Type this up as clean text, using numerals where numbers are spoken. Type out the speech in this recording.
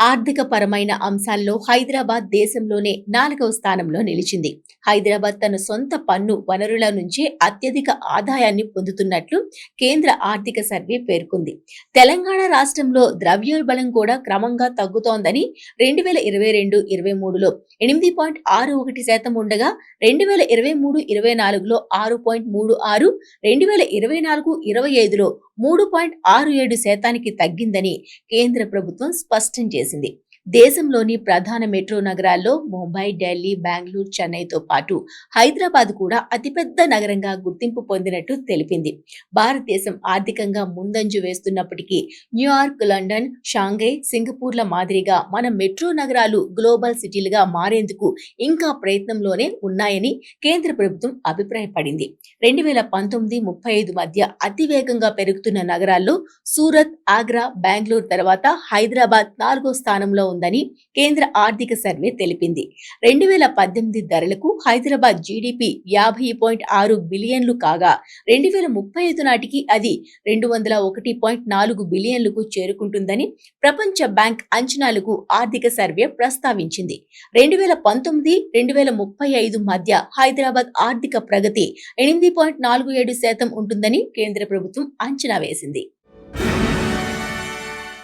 ఆర్థిక పరమైన అంశాల్లో హైదరాబాద్ దేశంలోనే 4వ స్థానంలో నిలిచింది. హైదరాబాద్ తన సొంత పన్ను వనరుల నుంచే అత్యధిక ఆదాయాన్ని పొందుతున్నట్లు కేంద్ర ఆర్థిక సర్వే పేర్కొంది. తెలంగాణ రాష్ట్రంలో ద్రవ్యోల్బణం కూడా క్రమంగా తగ్గుతోందని 2022-23లో 8.61% ఉండగా 2023-24లో 6.36, 2024-25లో 3.67% తగ్గిందని కేంద్ర ప్రభుత్వం స్పష్టం చేసింది. దేశంలోని ప్రధాన మెట్రో నగరాల్లో ముంబై, ఢిల్లీ, బెంగళూరు, చెన్నైతో పాటు హైదరాబాద్ కూడా అతిపెద్ద నగరంగా గుర్తింపు పొందినట్టు తెలిపింది. భారతదేశం ఆర్థికంగా ముందంజ వేస్తున్నప్పటికీ న్యూయార్క్, లండన్, షాంఘై, సింగపూర్ల మాదిరిగా మన మెట్రో నగరాలు గ్లోబల్ సిటీలుగా మారేందుకు ఇంకా ప్రయత్నంలోనే ఉన్నాయని కేంద్ర ప్రభుత్వం అభిప్రాయపడింది. 2019-35 మధ్య అతివేగంగా పెరుగుతున్న నగరాల్లో సూరత్, ఆగ్రా, బెంగళూరు తర్వాత హైదరాబాద్ 4వ స్థానంలో ఉందని కేంద్ర ఆర్థిక సర్వే తెలిపింది. 2018 ధరలకు హైదరాబాద్ జీడీపీ 50.6 బిలియన్లు కాగా 2035 నాటికి అది 201.4 బిలియన్లకు చేరుకుంటుందని ప్రపంచ బ్యాంక్ అంచనాలకు ఆర్థిక సర్వే ప్రస్తావించింది. 2019-2035 మధ్య హైదరాబాద్ ఆర్థిక ప్రగతి 8.47% ఉంటుందని కేంద్ర ప్రభుత్వం అంచనా వేసింది.